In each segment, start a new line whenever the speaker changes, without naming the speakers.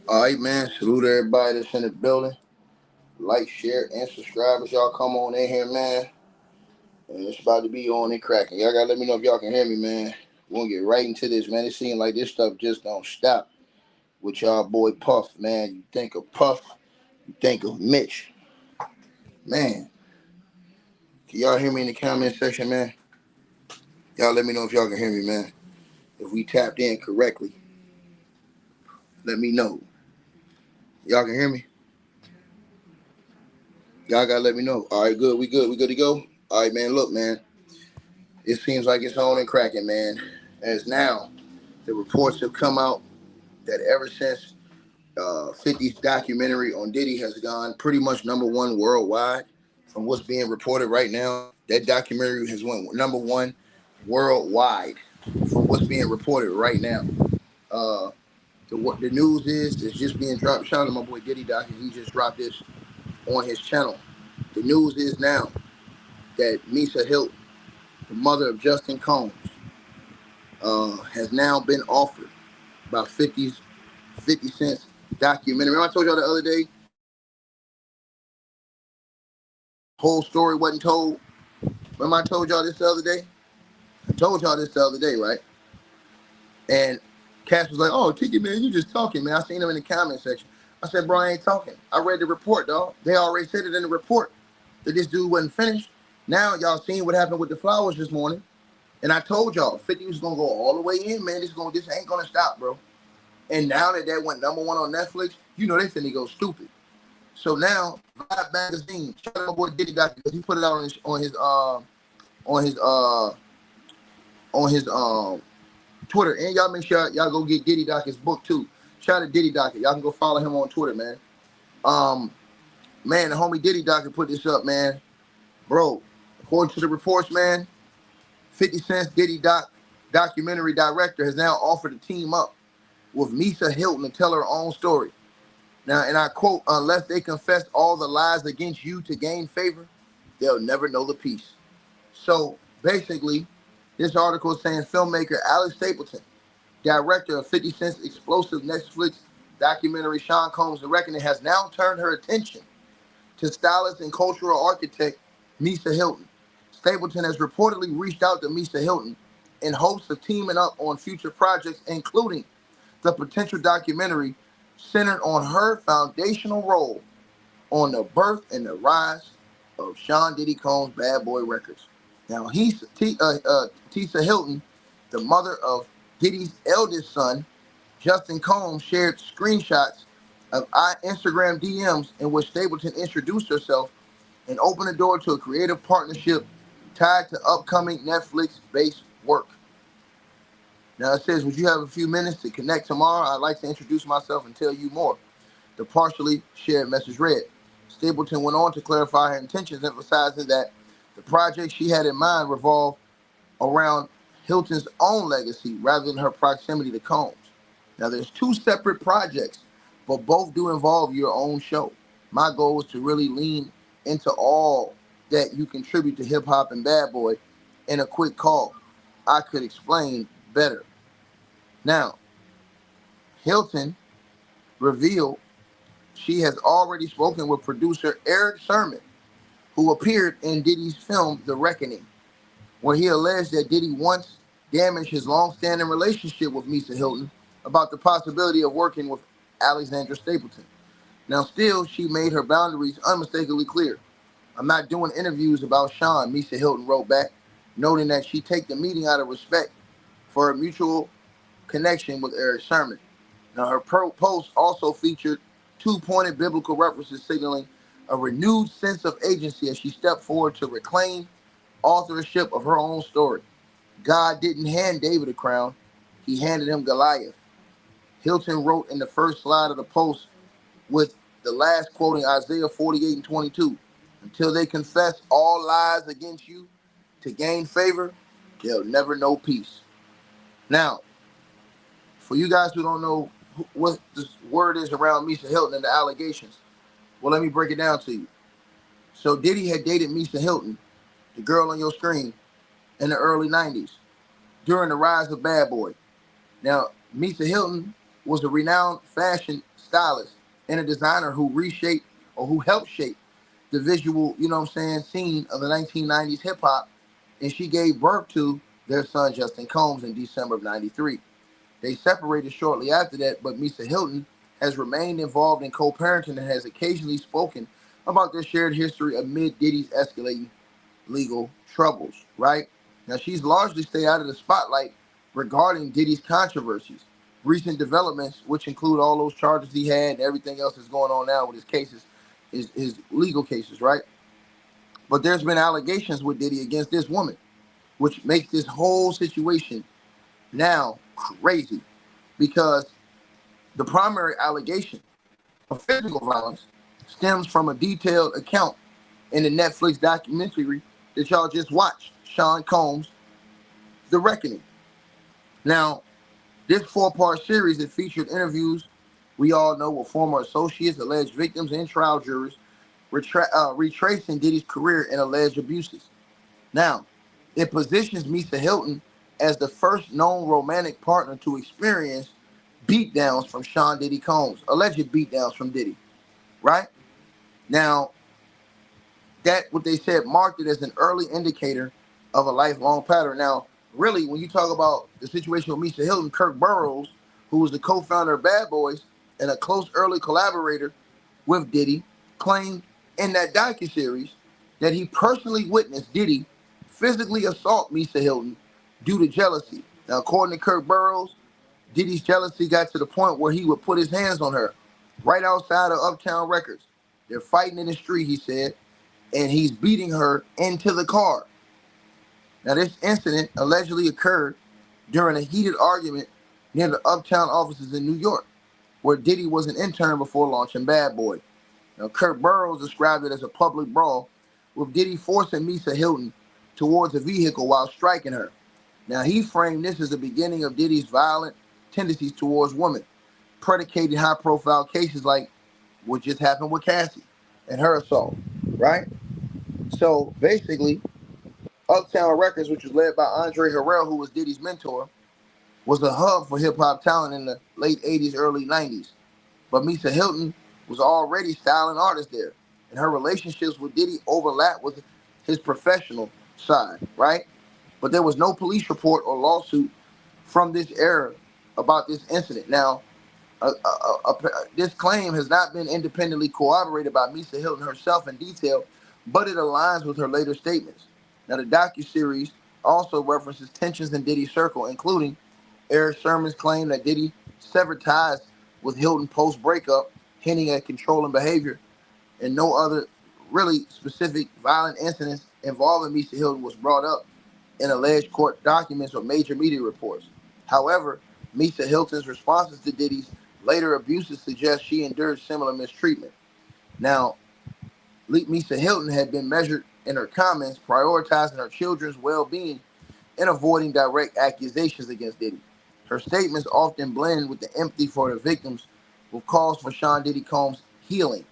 All right, man. Salute everybody that's in the building. Like, share, and subscribe as y'all come on in here, man. And it's about to be on and cracking. Y'all gotta let me know if y'all can hear me, man. We're gonna get right into this, man. It seems like this stuff just don't stop with y'all boy Puff, man. You think of Puff, you think of Mitch. Man, can y'all hear me in the comment section, man? Y'all let me know if y'all can hear me, man. If we tapped in correctly, let me know. Y'all can hear me? Y'all gotta let me know. All right, good. We good. We good to go? All right, man. Look, man. It seems like it's on and cracking, man. As now, the reports have come out that ever since 50's documentary on Diddy has gone pretty much number one worldwide, from what's being reported right now, that documentary has went number one worldwide from what's being reported right now. Uh, the news is it's just being dropped. Shout out to my boy Diddy Doc, he just dropped this on his channel. The news is now that Misa Hilton, the mother of Justin Combs, has now been offered about 50 cents documentary. Remember I told y'all the other day, whole story wasn't told. Remember I told y'all this the other day? I told y'all this the other day, right? And Cass was like, oh, Tiki, man, you just talking, man. I seen him in the comment section. I said, bro, I ain't talking. I read the report, dog. They already said it in the report that this dude wasn't finished. Now y'all seen what happened with the flowers this morning. And I told y'all, 50 was going to go all the way in, man. This ain't going to stop, bro. And now that went number one on Netflix, you know they finna go stupid. So now, Vibe Magazine, shout out my boy Diddy Doc, because he put it out on his Twitter. And y'all make sure y'all go get Diddy Doc his book too. Shout out to Diddy Doc. Y'all can go follow him on Twitter, man. Man, the homie Diddy Doc put this up, man. Bro, according to the reports, man, 50 Cent's Diddy Doc documentary director has now offered to team up with Misa Hilton to tell her own story. Now, and I quote, unless they confess all the lies against you to gain favor, they'll never know the peace. So basically, this article is saying filmmaker Alex Stapleton, director of 50 Cent's explosive Netflix documentary Sean Combs' The Reckoning, has now turned her attention to stylist and cultural architect Misa Hilton. Stapleton has reportedly reached out to Misa Hilton in hopes of teaming up on future projects, including the potential documentary centered on her foundational role on the birth and the rise of Sean Diddy Combs' Bad Boy Records. Now, Tisa Hilton, the mother of Diddy's eldest son, Justin Combs, shared screenshots of Instagram DMs in which Stapleton introduced herself and opened the door to a creative partnership tied to upcoming Netflix-based work. Now it says, would you have a few minutes to connect tomorrow? I'd like to introduce myself and tell you more. The partially shared message read. Stapleton went on to clarify her intentions, emphasizing that the project she had in mind revolved around Hilton's own legacy rather than her proximity to Combs. Now there's two separate projects, but both do involve your own show. My goal is to really lean into all that you contribute to hip hop and Bad Boy in a quick call. I could explain better. Now, Hilton revealed she has already spoken with producer Eric Sermon, who appeared in Diddy's film The Reckoning, where he alleged that Diddy once damaged his long-standing relationship with Misa Hilton about the possibility of working with Alexandra Stapleton. Now, still, she made her boundaries unmistakably clear. I'm not doing interviews about Sean, Misa Hilton wrote back, noting that she take the meeting out of respect for her mutual connection with Eric Sermon. Now, her post also featured two pointed biblical references signaling a renewed sense of agency as she stepped forward to reclaim authorship of her own story. God didn't hand David a crown, he handed him Goliath. Hilton wrote in the first slide of the post, with the last quoting Isaiah 48:22. Until they confess all lies against you to gain favor, they'll never know peace. Now, for you guys who don't know what the word is around Misa Hilton and the allegations, well, let me break it down to you. So Diddy had dated Misa Hilton, the girl on your screen, in the early 90s, during the rise of Bad Boy. Now, Misa Hilton was a renowned fashion stylist and a designer who reshaped or who helped shape the visual, scene of the 1990s hip hop. And she gave birth to their son, Justin Combs, in December of 93. They separated shortly after that, but Misa Hilton has remained involved in co-parenting and has occasionally spoken about their shared history amid Diddy's escalating legal troubles, right? Now, she's largely stayed out of the spotlight regarding Diddy's controversies. Recent developments, which include all those charges he had and everything else that's going on now with his cases, his legal cases, right? But there's been allegations with Diddy against this woman, which makes this whole situation now crazy because the primary allegation of physical violence stems from a detailed account in the Netflix documentary that y'all just watched, Sean Combs, The Reckoning. Now, this 4-part series that featured interviews we all know with former associates, alleged victims, and trial jurors, retracing Diddy's career and alleged abuses. Now, it positions Misa Hilton as the first known romantic partner to experience beatdowns from Sean Diddy Combs, alleged beatdowns from Diddy, right? Now, that what they said marked it as an early indicator of a lifelong pattern. Now, really, when you talk about the situation with Misa Hilton, Kirk Burrows, who was the co-founder of Bad Boys and a close early collaborator with Diddy, claimed in that docuseries that he personally witnessed Diddy physically assault Misa Hilton due to jealousy. Now, according to Kirk Burrows, Diddy's jealousy got to the point where he would put his hands on her right outside of Uptown Records. They're fighting in the street, he said, and he's beating her into the car. Now, this incident allegedly occurred during a heated argument near the Uptown offices in New York, where Diddy was an intern before launching Bad Boy. Now, Kirk Burrows described it as a public brawl, with Diddy forcing Misa Hilton towards a vehicle while striking her. Now, he framed this as the beginning of Diddy's violent tendencies towards women, predicating high-profile cases like what just happened with Cassie and her assault, right? So, basically, Uptown Records, which was led by Andre Harrell, who was Diddy's mentor, was a hub for hip-hop talent in the late 80s, early 90s. But Misa Hilton was already styling artists there, and her relationships with Diddy overlapped with his professional side, right? But there was no police report or lawsuit from this era about this incident. Now, this claim has not been independently corroborated by Misa Hilton herself in detail, but it aligns with her later statements. Now, the docuseries also references tensions in Diddy's circle, including Eric Sermon's claim that Diddy severed ties with Hilton post-breakup, hinting at controlling behavior, and no other really specific violent incidents involving Misa Hilton was brought up in alleged court documents or major media reports. However, Misa Hilton's responses to Diddy's later abuses suggest she endured similar mistreatment. Now, Misa Hilton had been measured in her comments, prioritizing her children's well-being and avoiding direct accusations against Diddy. Her statements often blend with the empathy for the victims with calls for Sean Diddy Combs' healing,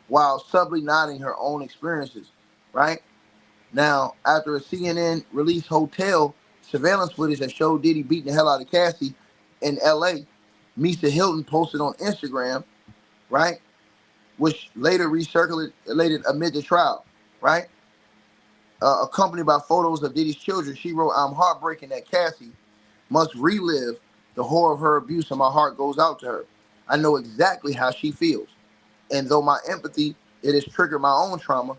while subtly nodding her own experiences, right? Now, after a CNN released hotel surveillance footage that showed Diddy beating the hell out of Cassie in L.A., Misa Hilton posted on Instagram, right, which later recirculated amid the trial, right? Accompanied by photos of Diddy's children, she wrote, "I'm heartbroken that Cassie must relive the horror of her abuse, and my heart goes out to her. I know exactly how she feels. And though my empathy, it has triggered my own trauma,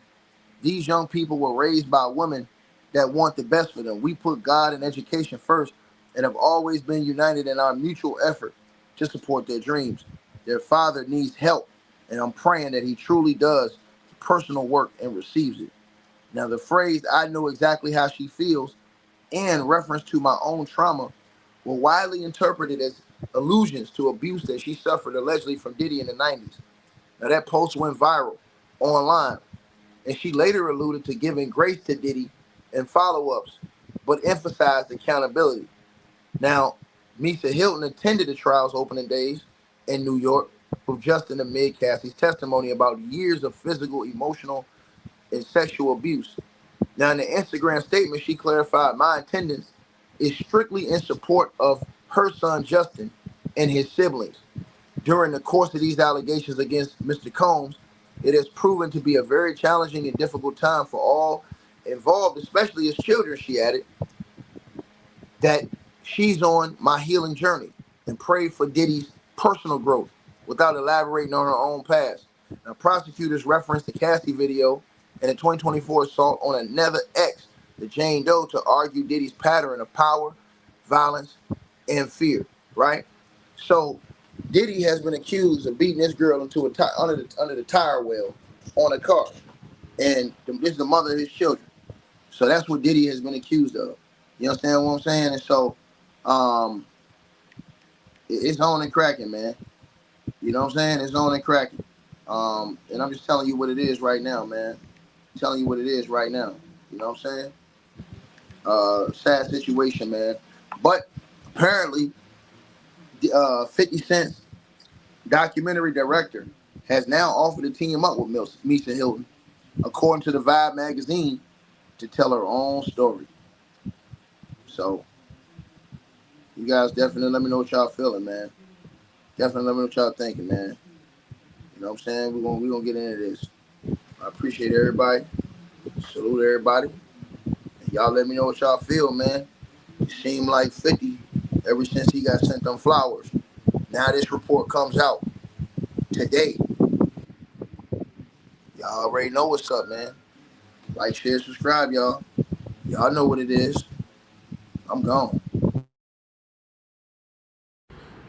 these young people were raised by women that want the best for them. We put God and education first and have always been united in our mutual effort to support their dreams. Their father needs help, and I'm praying that he truly does the personal work and receives it." Now, the phrase, "I know exactly how she feels," and reference to my own trauma were widely interpreted as allusions to abuse that she suffered allegedly from Diddy in the 90s. Now, that post went viral online, and she later alluded to giving grace to Diddy and follow-ups, but emphasized accountability. Now, Misa Hilton attended the trial's opening days in New York with Justin amid Cassie's testimony about years of physical, emotional, and sexual abuse. Now, in the Instagram statement, she clarified, "My attendance is strictly in support of her son Justin and his siblings." During the course of these allegations against Mr. Combs, it has proven to be a very challenging and difficult time for all involved, especially as children, she added, that she's on my healing journey and prayed for Diddy's personal growth without elaborating on her own past. Now, prosecutors referenced the Cassie video and the 2024 assault on another ex, the Jane Doe, to argue Diddy's pattern of power, violence, and fear, right? So Diddy has been accused of beating this girl into under the tire well on a car. And this is the mother of his children. So that's what Diddy has been accused of. You understand what I'm saying? And so it's on and cracking, man. You know what I'm saying? It's on and cracking. And I'm just telling you what it is right now, man. I'm telling you what it is right now. You know what I'm saying? Sad situation, man. But apparently, 50 Cent's documentary director has now offered to team up with Misa Hilton, according to the Vibe magazine, to tell her own story. So, you guys definitely let me know what y'all feeling, man. Definitely let me know what y'all thinking, man. You know what I'm saying? We're gonna get into this. I appreciate everybody. Salute everybody. And y'all let me know what y'all feel, man. It seemed like 50 ever since he got sent them flowers. Now this report comes out today. Y'all already know what's up, man. Like, share, subscribe, y'all. Y'all know what it is. I'm gone.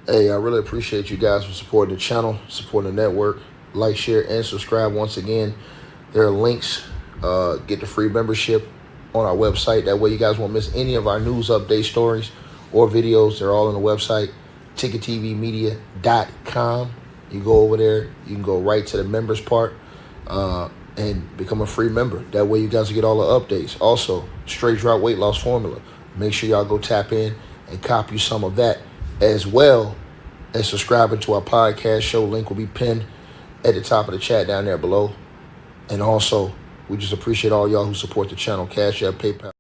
Hey, I really appreciate you guys for supporting the channel, supporting the network. Like, share, and subscribe once again. There are links. Get the free membership on our website. That way you guys won't miss any of our news update stories or videos. They're all on the website, ticketvmedia.com. You go over there. You can go right to the members part and become a free member. That way you guys will get all the updates. Also, straight drought weight loss formula. Make sure y'all go tap in and copy some of that, as well as subscribing to our podcast show. Link will be pinned at the top of the chat down there below. And also, we just appreciate all y'all who support the channel. Cash App, PayPal.